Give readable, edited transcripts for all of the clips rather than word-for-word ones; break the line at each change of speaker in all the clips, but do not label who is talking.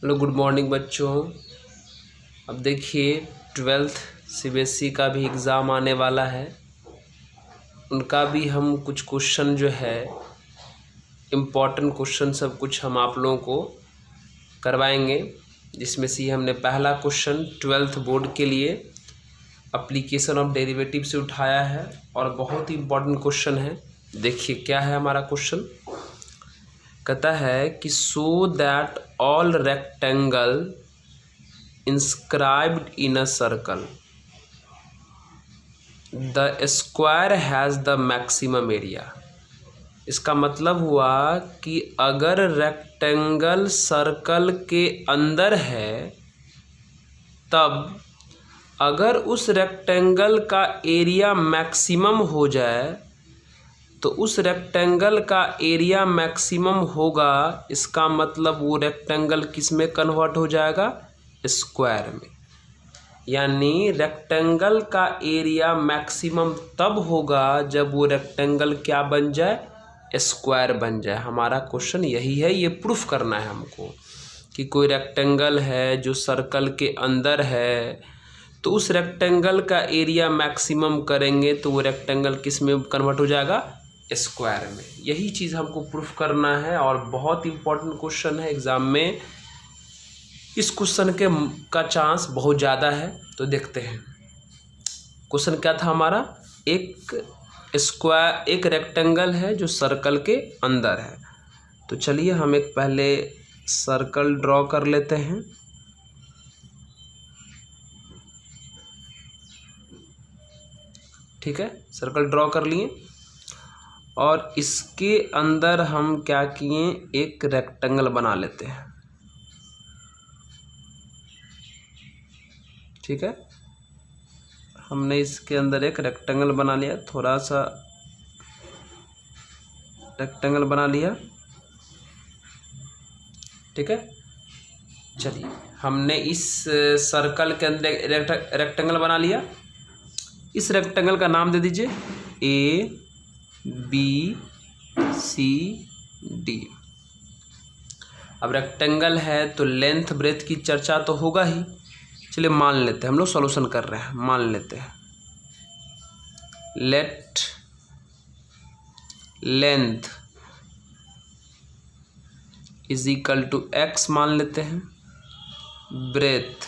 Hello good morning बच्चों। अब देखिए 12th CBSE का भी एग्ज़ाम आने वाला है। उनका भी हम कुछ क्वेश्चन जो है इम्पॉर्टेंट क्वेश्चन सब कुछ हम आप लोगों को करवाएंगे, जिसमें से हमने पहला क्वेश्चन 12th बोर्ड के लिए एप्लीकेशन ऑफ डेरिवेटिव से उठाया है और बहुत ही इम्पॉर्टेंट क्वेश्चन है। देखिए क्या है हमारा क्वेश्चन। कहता है कि so that all rectangle inscribed in a circle the square has the maximum area। इसका मतलब हुआ कि अगर रेक्टेंगल सर्कल के अंदर है तब अगर उस रेक्टेंगल का एरिया मैक्सिमम हो जाए तो उस रेक्टेंगल का एरिया मैक्सिमम होगा। इसका मतलब वो रेक्टेंगल किस में कन्वर्ट हो जाएगा? स्क्वायर में। यानी रेक्टेंगल का एरिया मैक्सिमम तब होगा जब वो रेक्टेंगल क्या बन जाए? स्क्वायर बन जाए। हमारा क्वेश्चन यही है, ये प्रूफ करना है हमको कि कोई रेक्टेंगल है जो सर्कल के अंदर है तो उस रेक्टेंगल का एरिया मैक्सिमम करेंगे तो वो रेक्टेंगल किस में कन्वर्ट हो जाएगा? स्क्वायर में। यही चीज़ हमको प्रूफ करना है और बहुत इंपॉर्टेंट क्वेश्चन है एग्ज़ाम में। इस क्वेश्चन का चांस बहुत ज़्यादा है, तो देखते हैं। क्वेश्चन क्या था हमारा? एक रेक्टेंगल है जो सर्कल के अंदर है। तो चलिए हम एक पहले सर्कल ड्रॉ कर लेते हैं। ठीक है, सर्कल ड्रॉ कर लिए और इसके अंदर हम क्या किए? एक रेक्टेंगल बना लेते हैं। ठीक है, हमने इसके अंदर एक रेक्टेंगल बना लिया, थोड़ा सा रेक्टेंगल बना लिया। ठीक है, चलिए हमने इस सर्कल के अंदर रेक्टेंगल बना लिया। इस रेक्टेंगल का नाम दे दीजिए ABCD। अब रेक्टेंगल है तो लेंथ ब्रेथ की चर्चा तो होगा ही। चलिए मान लेते हैं, हम लोग सॉल्यूशन कर रहे हैं, मान लेते हैं। Let length is equal to x मान लेते हैं, breath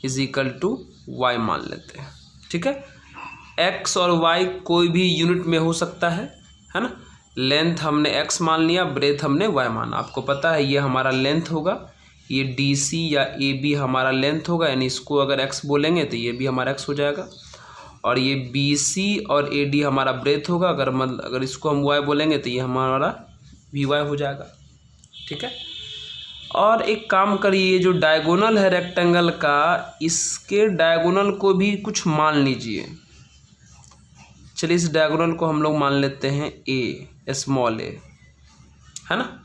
is equal to y मान लेते हैं। ठीक है, x और y कोई भी यूनिट में हो सकता है ना। लेंथ हमने x मान लिया, ब्रेथ हमने y माना। आपको पता है ये हमारा लेंथ होगा, ये DC या AB हमारा लेंथ होगा, यानी इसको अगर x बोलेंगे तो ये भी हमारा x हो जाएगा। और ये BC और AD हमारा ब्रेथ होगा, अगर इसको हम y बोलेंगे तो ये हमारा VY हो जाएगा। ठीक है, और एक काम करिए, ये जो डायगोनल है रेक्टेंगल का, इसके डायगोनल को भी कुछ मान लीजिए। चलिए इस डायगोनल को हम लोग मान लेते हैं A, स्मॉल a, है ना।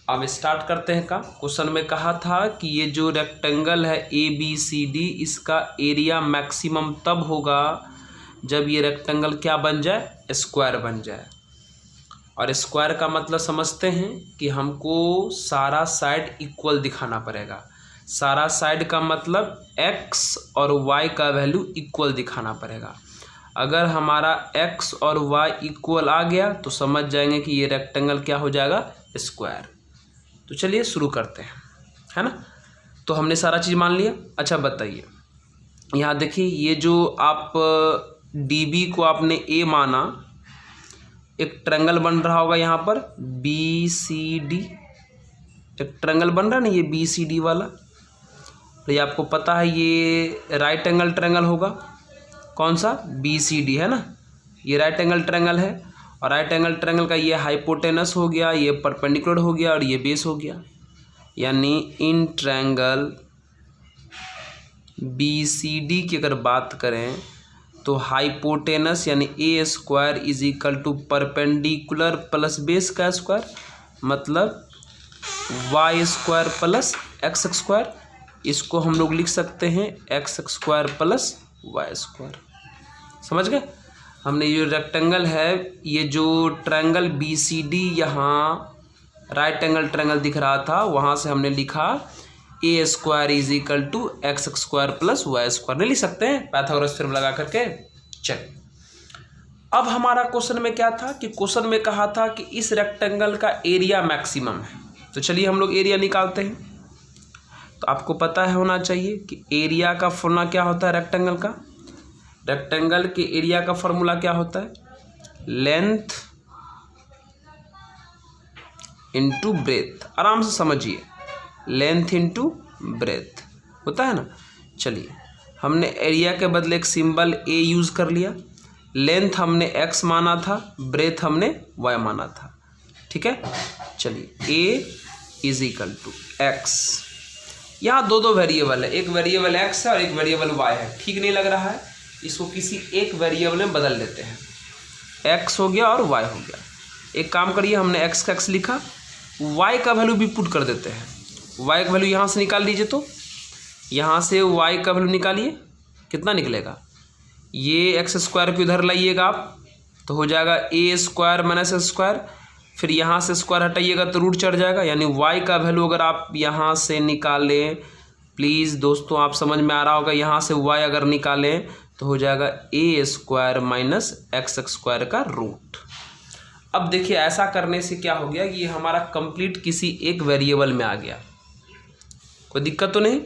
अब स्टार्ट करते हैं काम। क्वेश्चन में कहा था कि ये जो रेक्टेंगल है ABCD, इसका एरिया मैक्सिमम तब होगा जब ये रेक्टेंगल क्या बन जाए? स्क्वायर बन जाए। और स्क्वायर का मतलब समझते हैं कि हमको सारा साइड इक्वल दिखाना पड़ेगा। सारा साइड का मतलब x और y का वैल्यू इक्वल दिखाना पड़ेगा। अगर हमारा x और y इक्वल आ गया तो समझ जाएंगे कि ये रेक्टेंगल क्या हो जाएगा? स्क्वायर। तो चलिए शुरू करते हैं, है ना। तो हमने सारा चीज़ मान लिया। अच्छा बताइए, यहाँ देखिए ये जो आप DB को आपने A माना, एक ट्रायंगल बन रहा होगा यहाँ पर BCD। एक ट्रायंगल बन रहा है ना ये BCD वाला। तो ये आपको पता है ये राइट एंगल ट्रायंगल होगा। कौन सा? BCD, है ना। ये राइट एंगल ट्रायंगल है और राइट एंगल ट्रायंगल का ये हाइपोटेनस हो गया, ये परपेंडिकुलर हो गया और ये बेस हो गया। यानी इन ट्रायंगल BCD की अगर बात करें तो हाइपोटेनस यानी A square is equal to perpendicular plus base का स्क्वायर, मतलब y square plus x square. इसको हम लोग लिख सकते हैं x square plus y square. समझ गए? हमने ये रेक्टेंगल है, ये जो ट्रायंगल BCD यहाँ राइट एंगल ट्रायंगल दिख रहा था, वहाँ से हमने लिखा A square is equal to x square plus y square. नहीं लिख सकते हैं पाइथागोरस थ्योरम लगा करके। चल अब हमारा क्वेश्चन में क्या था कि क्वेश्चन में कहा था कि इस रेक्टेंगल का एरिया मैक्सिमम है। तो चलिए हम लोग एरिया निकालते हैं। तो आपको पता है होना चाहिए कि एरिया का फॉर्मूला क्या होता है रेक्टेंगल का। रेक्टेंगल के एरिया का फॉर्मूला क्या होता है, लेंथ इंटू ब्रेथ। आराम से समझिए, लेंथ इंटू ब्रेथ होता है ना। चलिए हमने एरिया के बदले एक सिंबल ए यूज़ कर लिया, लेंथ हमने एक्स माना था, ब्रेथ हमने वाई माना था। ठीक है, चलिए ए इज इक्वल टू एक्स। यहाँ दो वेरिएबल है, एक वेरिएबल एक्स है और एक वेरिएबल वाई है। ठीक नहीं लग रहा है, इसको किसी एक वेरिएबल में बदल लेते हैं। एक्स हो गया और वाई हो गया। एक काम करिए, हमने एक्स का एक्स लिखा, वाई का वैल्यू भी पुट कर देते हैं। वाई का वैल्यू यहाँ से निकाल लीजिए, तो यहाँ से वाई का वैल्यू निकालिए, कितना निकलेगा, ये एक्स स्क्वायर को इधर लाइएगा आप, तो हो जाएगा ए स्क्वायर माइनस एक्स स्क्वायर। फिर यहाँ से स्क्वायर हटाइएगा तो रूट चढ़ जाएगा, यानी वाई का वैल्यू अगर आप यहाँ से निकालें, प्लीज़ दोस्तों आप समझ में आ रहा होगा, यहाँ से वाई अगर निकालें तो हो जाएगा ए स्क्वायर माइनस एक्स स्क्वायर का रूट। अब देखिए ऐसा करने से क्या हो गया कि ये हमारा कंप्लीट किसी एक वेरिएबल में आ गया। कोई दिक्कत तो नहीं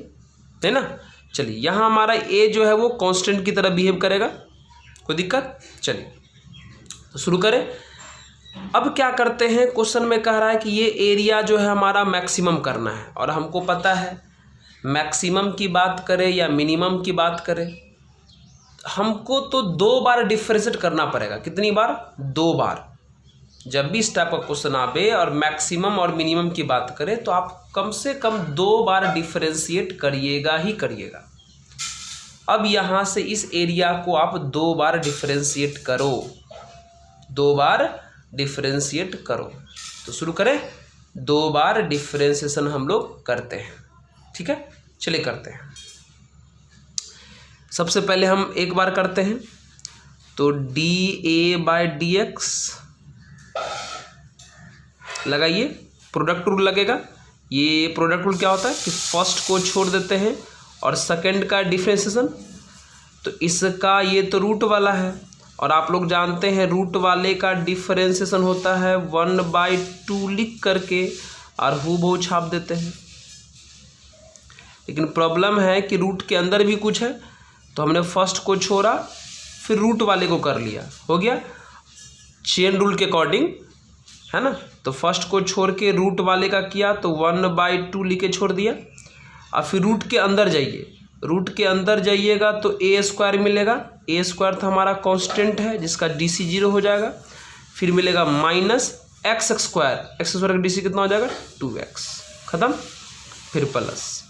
है ना। चलिए यहाँ हमारा ए जो है वो कांस्टेंट की तरह बिहेव करेगा, कोई दिक्कत। चलिए तो शुरू करें। अब क्या करते हैं, क्वेश्चन में कह रहा है कि ये एरिया जो है हमारा मैक्सिमम करना है, और हमको पता है मैक्सिमम की बात करें या मिनिमम की बात करें, हमको तो 2 बार डिफरेंशिएट करना पड़ेगा। कितनी बार, 2 बार। जब भी इस टाइप का क्वेश्चन आवे और मैक्सिमम और मिनिमम की बात करें तो आप कम से कम 2 बार डिफरेंशिएट करिएगा ही करिएगा। अब यहाँ से इस एरिया को आप 2 बार डिफरेंशिएट करो, 2 बार डिफरेंशिएट करो। तो शुरू करें, 2 बार डिफरेंशिएशन हम लोग करते हैं। ठीक है, चलिए करते हैं। सबसे पहले हम एक बार करते हैं, तो D A by d x लगाइए, प्रोडक्ट रूल लगेगा। ये प्रोडक्ट रूल क्या होता है कि फर्स्ट को छोड़ देते हैं और सेकंड का डिफरेंशिएशन। तो इसका ये तो रूट वाला है, और आप लोग जानते हैं रूट वाले का डिफरेंशिएशन होता है 1/2 लिख करके और हूबहू छाप देते हैं। लेकिन प्रॉब्लम है कि रूट के अंदर भी कुछ है, तो हमने फर्स्ट को छोड़ा फिर रूट वाले को कर लिया, हो गया चेन रूल के अकॉर्डिंग, है ना। तो फर्स्ट को छोड़ के रूट वाले का किया तो 1/2 लिख के छोड़ दिया। और फिर रूट के अंदर जाइए, रूट के अंदर जाइएगा तो ए स्क्वायर मिलेगा। ए स्क्वायर तो हमारा कांस्टेंट है जिसका डीसी 0 हो जाएगा। फिर मिलेगा minus x square, x square का डीसी कितना हो जाएगा 2x, खत्म। फिर प्लस,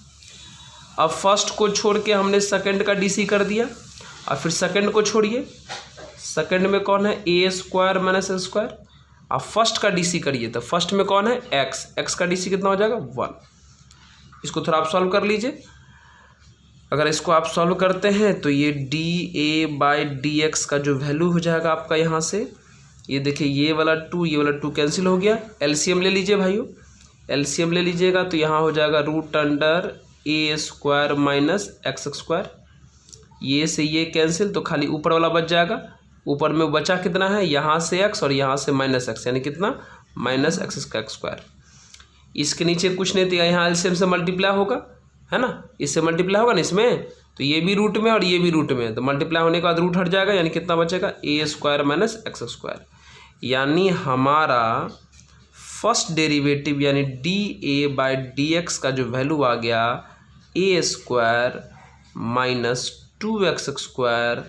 अब फर्स्ट को छोड़ के हमने सेकंड का डीसी कर दिया, और फिर सेकंड को छोड़िए, सेकंड में कौन है ए स्क्वायर माइनस एक्स स्क्वायर। अब फर्स्ट का डीसी करिए तो फर्स्ट में कौन है एक्स, एक्स का डीसी कितना हो जाएगा 1। इसको थोड़ा आप सॉल्व कर लीजिए। अगर इसको आप सॉल्व करते हैं तो ये D A by d x का जो वैल्यू हो जाएगा आपका यहाँ से, ये देखिए ये वाला 2 ये वाला 2 कैंसिल हो गया। एलसीएम ले लीजिए भाइयों, एलसीएम ले लीजिएगा तो यहाँ हो जाएगा root under A square minus x square. ये से ये कैंसिल, तो खाली ऊपर वाला बच जाएगा। ऊपर में बचा कितना है, यहाँ से एक्स और यहाँ से माइनस एक्स, यानी कितना माइनस एक्स का स्क्वायर। इसके नीचे कुछ नहीं, तो यहाँ एलसीएम से मल्टीप्लाई होगा, है ना, इससे मल्टीप्लाई होगा ना इसमें, तो ये भी रूट में और ये भी रूट में, तो मल्टीप्लाई होने के बाद रूट हट जाएगा, यानी कितना बचेगा A square minus x square. यानी हमारा फर्स्ट डेरिवेटिव यानी d A by d x का जो वैल्यू आ गया A square minus 2x square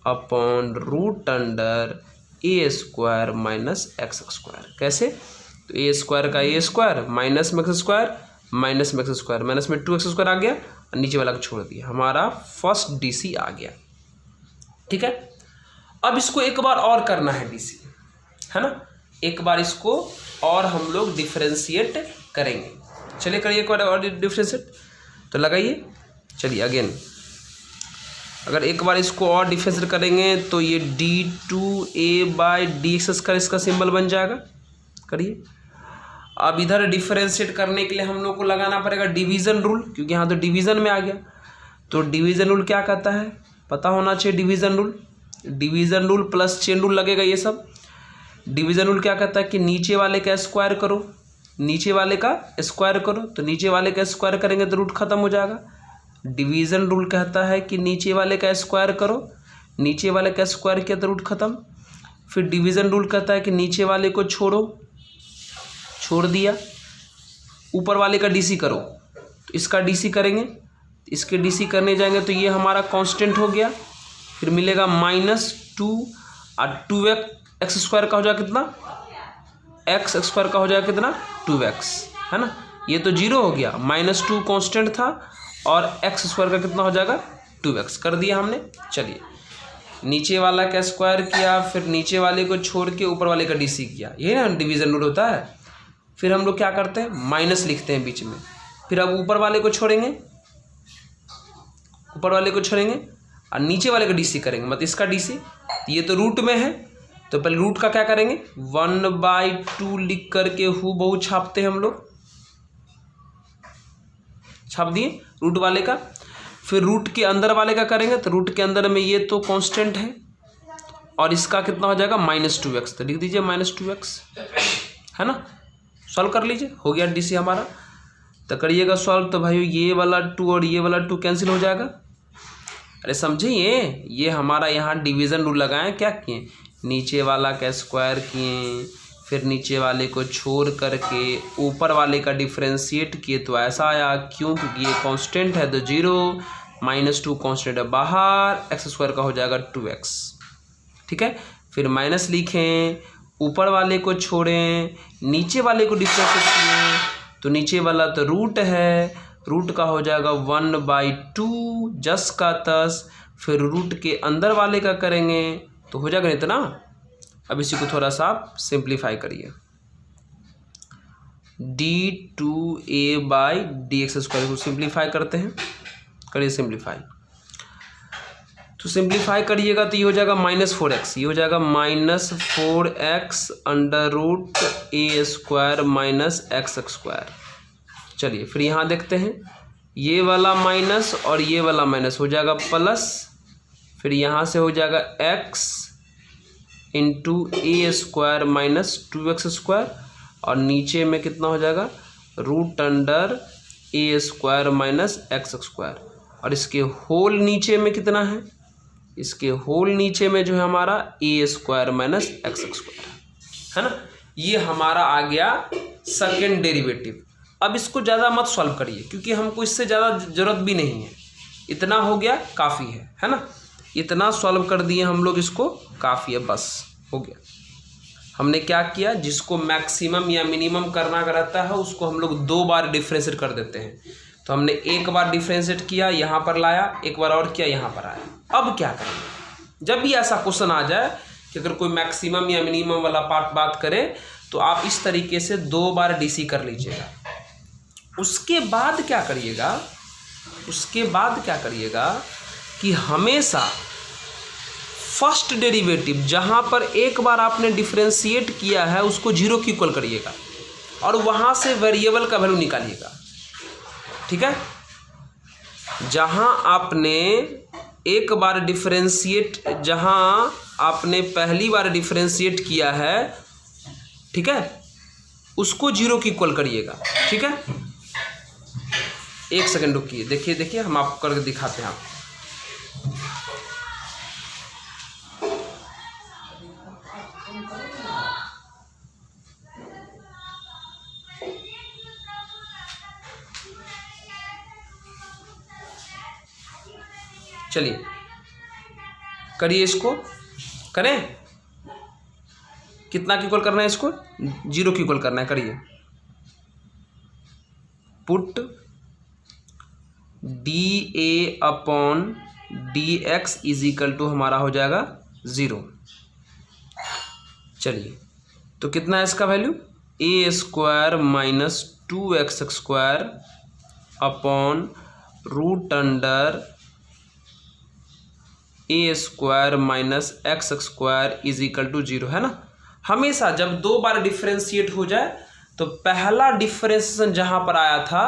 upon root under A square minus x square. कैसे, तो ए स्क्वायर का ए स्क्वायर माइनस में एक्स स्क्वायर माइनस में एक्स स्क्वायर, माइनस में 2x स्क्वायर आ गया और नीचे वाला को छोड़ दिया, हमारा फर्स्ट डीसी आ गया। ठीक है, अब इसको एक बार और करना है डीसी, है ना, एक बार इसको और हम लोग डिफरेंशिएट करेंगे। चलिए करिए एक बार और डिफरेंशिएट, तो लगाइए। चलिए अगेन, अगर एक बार इसको और डिफरेंशिएट करेंगे तो ये D2a by d x square इसका सिंबल बन जाएगा। करिए, अब इधर डिफरेंशिएट करने के लिए हम लोग को लगाना पड़ेगा डिवीज़न रूल, क्योंकि यहाँ तो डिवीज़न में आ गया। तो डिवीज़न रूल क्या कहता है, पता होना चाहिए। Division rule plus chain rule लगेगा ये सब। डिवीज़न रूल क्या कहता है कि नीचे वाले का स्क्वायर करो, नीचे वाले का स्क्वायर करो, तो नीचे वाले का स्क्वायर करेंगे तो रूट खत्म हो जाएगा। डिवीज़न रूल कहता है कि नीचे वाले का स्क्वायर करो, नीचे वाले का स्क्वायर किया तो रूट खत्म। फिर डिवीज़न रूल कहता है कि नीचे वाले को छोड़ दिया, ऊपर वाले का डीसी करो, तो इसका डीसी करेंगे, इसके डीसी करने जाएंगे तो ये हमारा कांस्टेंट हो गया। फिर मिलेगा -2 और 2x स्क्वायर का हो जाएगा कितना, x स्क्वायर का हो जाएगा कितना 2x, है ना। ये तो 0 हो गया, -2 कांस्टेंट था और x स्क्वायर का कितना हो जाएगा 2x कर दिया हमने। चलिए नीचे वाला का स्क्वायर किया, फिर नीचे वाले को छोड़ के ऊपर वाले का डीसी किया, ये ना डिवीज़न रूल होता है। फिर हम लोग क्या करते हैं, माइनस लिखते हैं बीच में। फिर अब ऊपर वाले को छोड़ेंगे, और नीचे वाले का डीसी करेंगे, मतलब इसका डीसी। ये तो रूट में है, तो पहले रूट का क्या करेंगे, 1/2 लिख करके हूबहू छापते हैं हम लोग, छाप दिए रूट वाले का। फिर रूट के अंदर वाले का करेंगे, तो रूट के अंदर में ये तो कांस्टेंट है और इसका कितना हो जाएगा -2x, तो लिख दीजिए -2x, है ना। सॉल्व कर लीजिए, हो गया डीसी हमारा। तो करिएगा सॉल्व, तो भाई ये वाला 2 और ये वाला 2 कैंसिल हो जाएगा। अरे समझे, ये हमारा यहाँ डिवीज़न रूल लगाएं, क्या किए, नीचे वाला का स्क्वायर किए, फिर नीचे वाले को छोड़ करके ऊपर वाले का डिफरेंशिएट किए तो ऐसा आया। क्यों, क्योंकि ये कांस्टेंट है तो 0, -2 कांस्टेंट है बाहर, x स्क्वायर का हो जाएगा 2x, ठीक है। फिर माइनस लिखें, ऊपर वाले को छोड़ें, नीचे वाले को डिफरेंशिएट किए, तो नीचे वाला तो रूट है, रूट का हो जाएगा 1/2 जस का तस। फिर रूट के अंदर वाले का करेंगे तो हो जाएगा इतना। अब इसी को थोड़ा सा आप सिंप्लीफाई करिए, d2a/dx स्क्वायर को सिंप्लीफाई करते हैं, करिए सिंप्लीफाई। तो सिंप्लीफाई करिएगा तो ये हो जाएगा -4x, ये हो जाएगा -4x √a² - x स्क्वायर। चलिए फिर यहाँ देखते हैं, ये वाला माइनस और ये वाला माइनस हो जाएगा प्लस, फिर यहाँ से हो जाएगा x × a² - 2x स्क्वायर, और नीचे में कितना हो जाएगा √a² - x स्क्वायर। और इसके होल नीचे में कितना है, इसके होल नीचे में जो है हमारा a² - x स्क्वायर, है ना। ये हमारा आ गया सेकेंड डेरिवेटिव। अब इसको ज़्यादा मत सॉल्व करिए, क्योंकि हमको इससे ज़्यादा ज़रूरत भी नहीं है, इतना हो गया काफ़ी है ना। इतना सॉल्व कर दिए हम लोग, इसको काफ़ी है, बस हो गया। हमने क्या किया, जिसको मैक्सिमम या मिनिमम करना रहता है उसको हम लोग 2 बार डिफ्रेंशिएट कर देते हैं। तो हमने 1 बार डिफ्रेंशिएट किया, यहाँ पर लाया, 1 बार और किया, यहाँ पर आया। अब क्या करेंगे, जब भी ऐसा क्वेश्चन आ जाए कि अगर कोई मैक्सिमम या मिनिमम वाला पार्ट बात करे, तो आप इस तरीके से 2 बार डीसी कर लीजिएगा। उसके बाद क्या करिएगा, कि हमेशा फर्स्ट डेरिवेटिव जहाँ पर 1 बार आपने डिफरेंशिएट किया है उसको 0 के इक्वल करिएगा, और वहाँ से वेरिएबल का वैल्यू निकालिएगा, ठीक है। जहाँ आपने 1 बार डिफरेंशिएट, जहाँ आपने पहली बार डिफरेंशिएट किया है, ठीक है, उसको 0 के इक्वल करिएगा, ठीक है। 1 सेकंड रुकिए, देखिए हम आपको करके दिखाते हैं आपको। चलिए करिए, इसको करें, कितना की इक्वल करना है, इसको 0 की इक्वल करना है। करिए, पुट dA/dx = हमारा हो जाएगा 0। चलिए तो कितना है इसका value, a² - 2x² upon √a² - x² = 0, है ना। हमेशा जब 2 बार डिफरेंशिएट हो जाए तो पहला डिफरेंशिएशन जहाँ पर आया था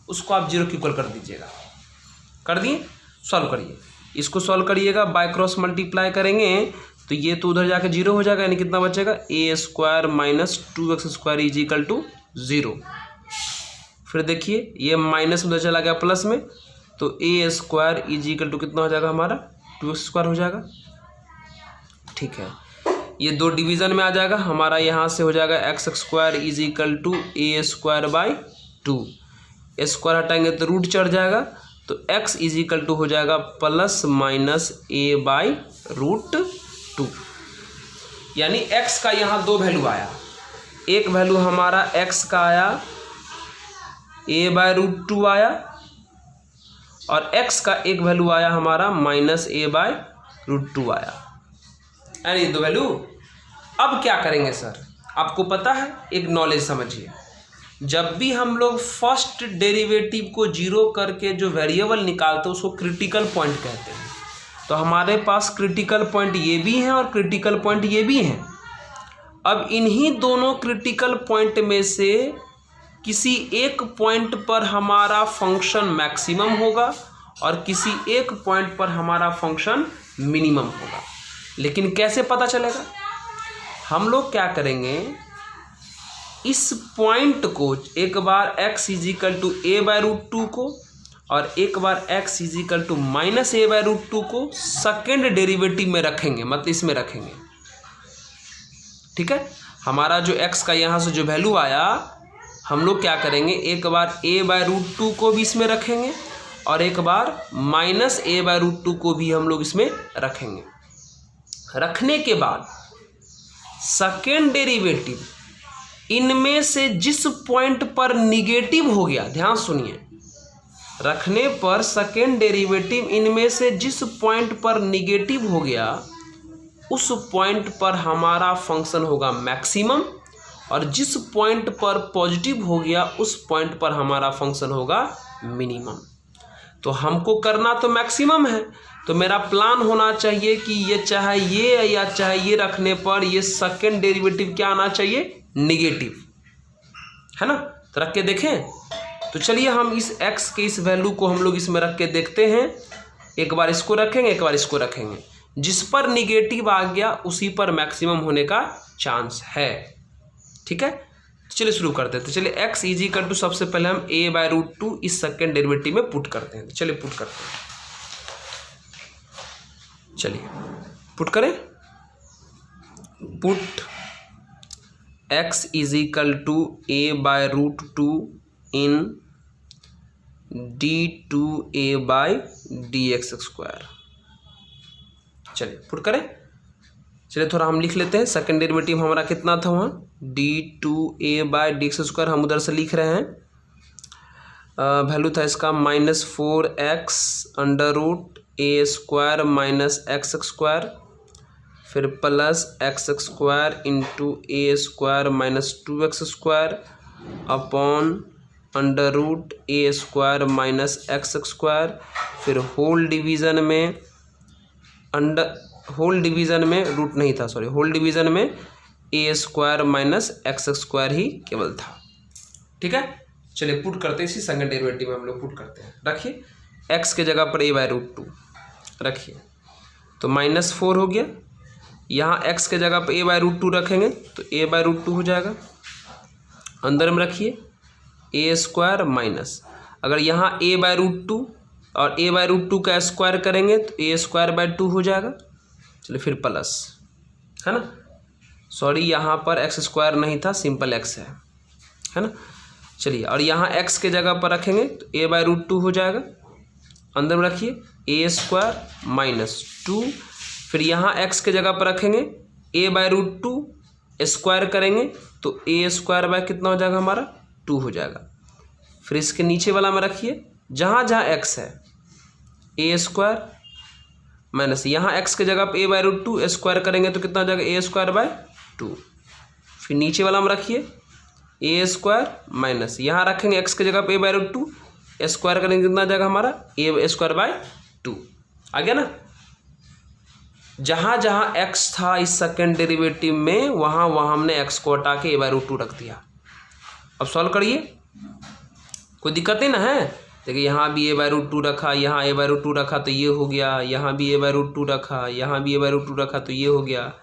उसको आप 0 के इक्वल कर दीजिएगा। कर दिए, सॉल्व करिए, इसको सॉल्व करिएगा, बाय क्रॉस मल्टीप्लाई करेंगे तो ये तो उधर जाके 0 हो जाएगा, यानी कितना बचेगा a square minus 2x square is equal to 0। फिर देखिए ये माइनस उधर चला गया प्लस में, तो a square is equal to कितना हो जाएगा हमारा 2x स्क्वायर हो जाएगा। ठीक है, ये दो डिवीज़न में आ जाएगा, हमारा यहाँ से हो जाएगा x square is equal to a square by 2। Square हटाएंगे तो रूट चढ़ जाएगा, तो x इज इक्वल टू हो जाएगा plus minus a by root 2। यानी x का यहाँ दो वैल्यू आया, एक वैल्यू हमारा x का आया a बाई रूट 2 आया, और x का एक वैल्यू आया हमारा माइनस a बाई रूट 2 आया, यानी दो वैल्यू। अब क्या करेंगे सर, आपको पता है, एक नॉलेज समझिए, जब भी हम लोग फर्स्ट डेरिवेटिव को 0 करके जो वेरिएबल निकालते हैं उसको क्रिटिकल पॉइंट कहते हैं। तो हमारे पास क्रिटिकल पॉइंट ये भी हैं और क्रिटिकल पॉइंट ये भी हैं। अब इन्हीं दोनों क्रिटिकल पॉइंट में से किसी एक पॉइंट पर हमारा फंक्शन मैक्सिमम होगा और किसी एक पॉइंट पर हमारा फंक्शन मिनिमम होगा। लेकिन कैसे पता चलेगा, हम लोग क्या करेंगे, इस पॉइंट को एक बार x is equal to a by root 2 को और एक बार x is equal to minus a by root 2 को सेकेंड डेरिवेटिव में रखेंगे, मतलब इसमें रखेंगे। ठीक है, हमारा जो x का यहाँ से जो वैल्यू आया, हम लोग क्या करेंगे, एक बार a बाई रूट 2 को भी इसमें रखेंगे और एक बार माइनस a बाई रूट 2 को भी हम लोग इसमें रखेंगे। रखने के बाद सेकेंड डेरिवेटिव इनमें से जिस पॉइंट पर निगेटिव हो गया, ध्यान सुनिए, रखने पर सेकेंड डेरिवेटिव इनमें से जिस पॉइंट पर निगेटिव हो गया उस पॉइंट पर हमारा फंक्शन होगा मैक्सिमम, और जिस पॉइंट पर पॉजिटिव हो गया उस पॉइंट पर हमारा फंक्शन होगा मिनिमम। तो हमको करना तो मैक्सिमम है, तो मेरा प्लान होना चाहिए कि ये चाहे ये या चाहे ये रखने पर ये सेकेंड डेरिवेटिव क्या आना चाहिए, निगेटिव, है ना। तो रख के देखें, तो चलिए हम इस x के इस वैल्यू को हम लोग इसमें रख के देखते हैं। एक बार इसको रखेंगे, एक बार इसको रखेंगे, जिस पर निगेटिव आ गया उसी पर मैक्सिमम होने का चांस है। ठीक है, तो चलिए शुरू करते हैं। तो चलिए x इज इक्वल टू सबसे पहले हम a बाई रूट 2 इस सेकेंड डेरिवेटिव में पुट करते हैं। तो चलिए पुट करते हैं, चलिए पुट करें। Put x is equal to a by root 2 in d2a by dx square. चलिए पुट करें, चलिए थोड़ा हम लिख लेते हैं। सेकेंड डेरिवेटिव हमारा कितना था वहाँ, d2a बाई dx स्क्वायर, हम उधर से लिख रहे हैं। वैल्यू था इसका -4x under root a square minus x square, फिर plus x square into a square minus 2x square upon under root a square minus x square, फिर होल डिवीज़न में रूट नहीं था, सॉरी, होल डिवीज़न में a square minus x square ही केवल था। ठीक है, चलिए पुट करते हैं, इसी सेकंड डेरिवेटिव में हम लोग पुट करते हैं। रखिए x के जगह पर a बाई रूट 2 रखिए, तो -4 हो गया। यहाँ x के जगह पर a बाई रूट 2 रखेंगे तो a बाई रूट 2 हो जाएगा। अंदर में रखिए a स्क्वायर माइनस, अगर यहाँ a बाई रूट 2 और a बाई रूट 2 का स्क्वायर करेंगे तो a स्क्वायर बाई 2 हो जाएगा। चलिए फिर प्लस, है ना, सॉरी यहाँ पर x स्क्वायर नहीं था, सिंपल x है ना। चलिए, और यहाँ x के जगह पर रखेंगे तो a बाई रूट 2 हो जाएगा। अंदर में रखिए a स्क्वायर माइनस 2, फिर यहाँ x के जगह पर रखेंगे a बाई रूट 2, स्क्वायर करेंगे तो a स्क्वायर बाय कितना हो जाएगा हमारा 2 हो जाएगा। फिर इसके नीचे वाला में रखिए, जहाँ जहाँ x है a स्क्वायर माइनस, यहाँ x के जगह पर a बाई रूट 2 स्क्वायर करेंगे तो कितना हो जाएगा a स्क्वायर बाय 2। फिर नीचे वाला में रखिए a स्क्वायर माइनस, यहाँ रखेंगे x के जगह पर a बाई रूट 2 स्क्वायर करेंगे कितना आ जाएगा हमारा a स्क्वायर बाय 2। आ गया ना। जहाँ जहाँ x था इस सेकेंड डेरिवेटिव में, वहाँ हमने x को हटा के a बाई रूट 2 रख दिया। अब सॉल्व करिए, कोई दिक्कत नहीं ना है। देखिए यहाँ भी a/√2 रखा, यहाँ a/√2 रखा तो ये हो गया, यहाँ भी a/√2 रखा, यहाँ भी a/√2 रखा तो ये हो गया,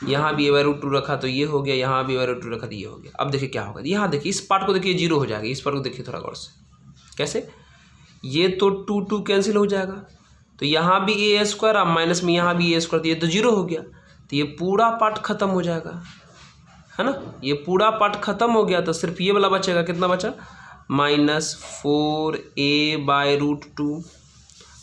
यहाँ भी a/√2 रखा तो ये हो गया, यहाँ भी a/√2 रखा तो ये हो गया। अब देखिए क्या होगा, यहाँ देखिए इस पार्ट को देखिए 0 हो जाएगा, इस पार्ट को देखिए थोड़ा गौर से, कैसे, ये तो 2 कैंसिल हो जाएगा, तो यहाँ भी a² अब माइनस में यहाँ भी a², तो ये तो 0 हो गया, तो ये पूरा पार्ट खत्म हो जाएगा, है ना, ये पूरा पार्ट खत्म हो गया, तो सिर्फ ये वाला बचेगा, कितना बचा, -4a/√2।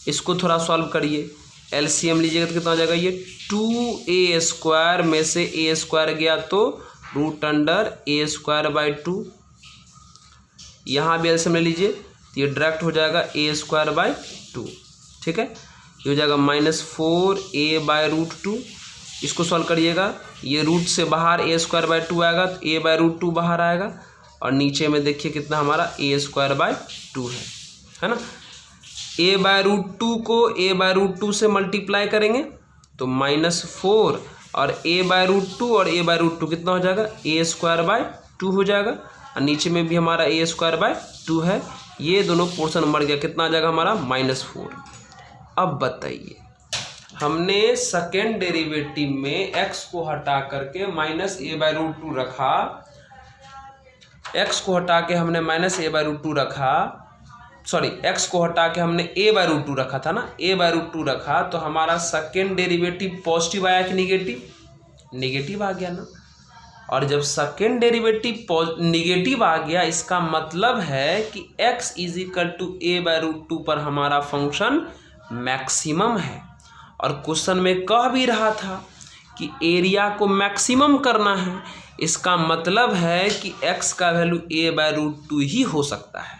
इसको थोड़ा सॉल्व करिए, एलसीएम लीजिएगा तो कितना हो जाएगा, ये 2a² में से a² गया तो √a²/2, यहाँ भी एलसीएम ले लीजिए तो ये डायरेक्ट हो जाएगा a²/2, ठीक है, ये हो जाएगा -4a/√2। इसको सॉल्व करिएगा, ये रूट से बाहर a²/2 आएगा तो a/√2 बाहर आएगा, और नीचे में देखिए कितना हमारा a²/2 है ना। a/√2 को a/√2 से मल्टीप्लाई करेंगे तो -4 और a/√2 कितना हो जाएगा, a²/2 हो जाएगा, और नीचे में भी हमारा a²/2 है, ये दोनों पोर्शन मर गया, कितना आ जाएगा हमारा -4। अब बताइए, हमने सेकेंड डेरिवेटिव में x को हटा करके -a/√2 रखा, x को हटा के हमने -a/√2 रखा, सॉरी x को हटा के हमने a/√2 रखा था ना, a/√2 रखा, तो हमारा सेकेंड डेरिवेटिव पॉजिटिव आया कि निगेटिव, निगेटिव आ गया ना। और जब सेकेंड डेरिवेटिव निगेटिव आ गया, इसका मतलब है कि x = a/√2 पर हमारा फंक्शन मैक्सिमम है, और क्वेश्चन में कह भी रहा था कि एरिया को मैक्सिमम करना है, इसका मतलब है कि x का वैल्यू a/√2 ही हो सकता है।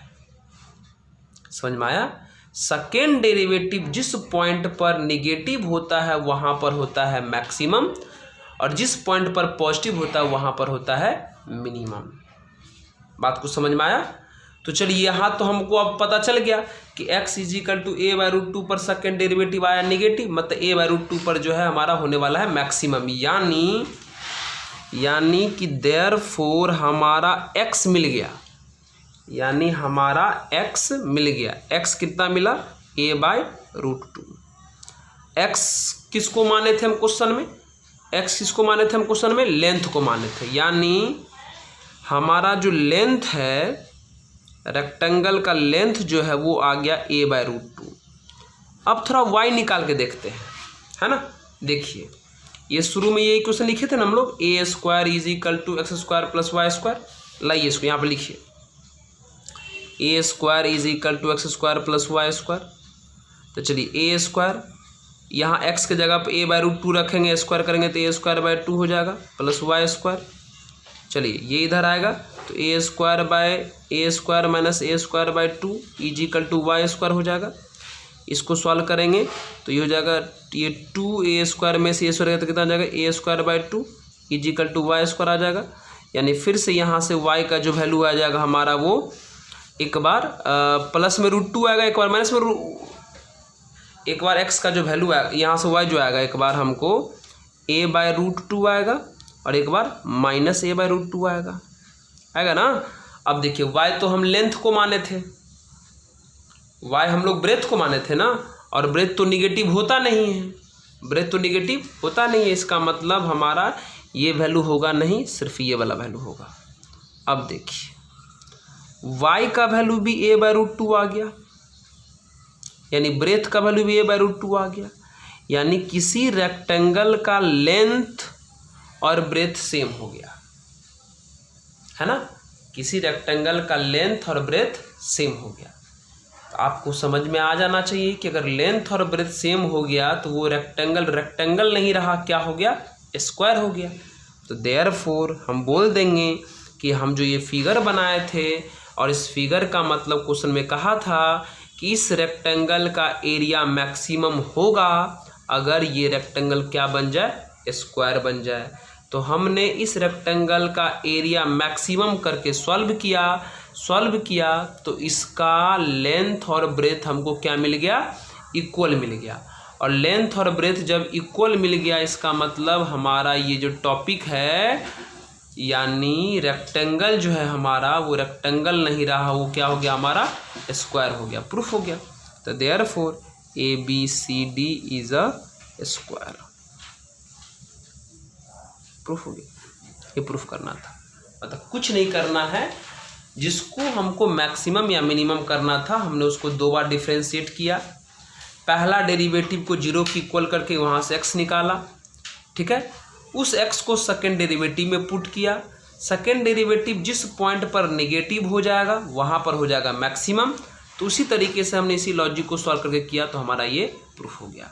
समझ में आया, सेकेंड डेरिवेटिव जिस पॉइंट पर निगेटिव होता है वहां पर होता है मैक्सिमम, और जिस पॉइंट पर पॉजिटिव होता है वहां पर होता है मिनिमम। बात को समझ में आया। तो चलिए यहाँ तो हमको अब पता चल गया कि x = a/√2 पर सेकेंड डेरिवेटिव आया निगेटिव, मतलब a/√2 पर जो है हमारा होने वाला है मैक्सिमम, यानी कि देयरफॉर हमारा x मिल गया, यानी हमारा x मिल गया। x कितना मिला, a/√2। x किसको माने थे हम क्वेश्चन में, x किसको माने थे हम क्वेश्चन में, लेंथ को माने थे, यानी हमारा जो लेंथ है, रेक्टेंगल का लेंथ जो है वो आ गया a/√2। अब थोड़ा y निकाल के देखते हैं, है ना। देखिए ये शुरू में ये क्वेश्चन लिखे थे ना हम लोग, a² = x² + y²। लाइए इसको यहाँ पे लिखिए, a² = x² + y²। तो चलिए a², यहाँ x के जगह पे a/√2 रखेंगे, स्क्वायर करेंगे तो a²/2 हो जाएगा, प्लस y²। चलिए ये इधर आएगा तो a² - a²/2 = y² हो जाएगा। इसको सॉल्व करेंगे तो ये हो जाएगा, ये 2a² में से a² तो कितना आ जाएगा, a²/2 = y² आ जाएगा। यानी फिर से यहाँ से y का जो वैल्यू आ जाएगा हमारा, वो एक बार प्लस में √2 आएगा, एक बार माइनस में एक बार x का जो वैल्यू आएगा, यहाँ से y जो आएगा, एक बार हमको a/√2 आएगा और एक बार -a/√2 आएगा ना। अब देखिए y तो हम लेंथ को माने थे, y हम लोग ब्रेथ को माने थे ना, और ब्रेथ तो निगेटिव होता नहीं है, ब्रेथ तो निगेटिव होता नहीं है, इसका मतलब हमारा ये वैल्यू होगा नहीं, सिर्फ ये वाला वैल्यू होगा। अब देखिए y का वैल्यू भी a/√2 आ गया, यानी ब्रेथ का वैल्यू भी a/√2 आ गया, यानी किसी रेक्टेंगल का लेंथ और ब्रेथ सेम हो गया, है ना। किसी रेक्टेंगल का लेंथ और ब्रेथ सेम हो गया, तो आपको समझ में आ जाना चाहिए कि अगर लेंथ और ब्रेथ सेम हो गया तो वो रेक्टेंगल नहीं रहा, क्या हो गया, स्क्वायर हो गया। तो देयरफॉर हम बोल देंगे कि हम जो ये फिगर बनाए थे, और इस फिगर का मतलब क्वेश्चन में कहा था कि इस रेक्टेंगल का एरिया मैक्सिमम होगा अगर ये रेक्टेंगल क्या बन जाए, स्क्वायर बन जाए। तो हमने इस रेक्टेंगल का एरिया मैक्सिमम करके सॉल्व किया तो इसका लेंथ और ब्रेथ हमको क्या मिल गया, इक्वल मिल गया। और लेंथ और ब्रेथ जब इक्वल मिल गया, इसका मतलब हमारा ये जो टॉपिक है, यानी रेक्टेंगल जो है हमारा वो रेक्टेंगल नहीं रहा, वो क्या हो गया हमारा स्क्वायर हो गया। प्रूफ हो गया। तो therefore ABCD is a square. Proof हो गया। ये प्रूफ करना था, मतलब कुछ नहीं करना है। जिसको हमको मैक्सिमम या मिनिमम करना था हमने उसको 2 बार डिफ्रेंशिएट किया। पहला डेरिवेटिव को 0 की इक्वल करके वहाँ से x निकाला, ठीक है। उस x को सेकेंड डेरिवेटिव में पुट किया। सेकेंड डेरिवेटिव जिस पॉइंट पर नेगेटिव हो जाएगा वहाँ पर हो जाएगा मैक्सिमम। तो उसी तरीके से हमने इसी लॉजिक को सॉल्व करके किया, तो हमारा ये प्रूफ हो गया।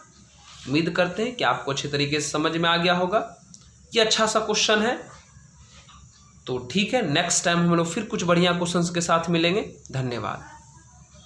उम्मीद करते हैं कि आपको अच्छे तरीके से समझ में आ गया होगा। ये अच्छा सा क्वेश्चन है। तो ठीक है, नेक्स्ट टाइम हम लोग फिर कुछ बढ़िया क्वेश्चंस के साथ मिलेंगे। धन्यवाद।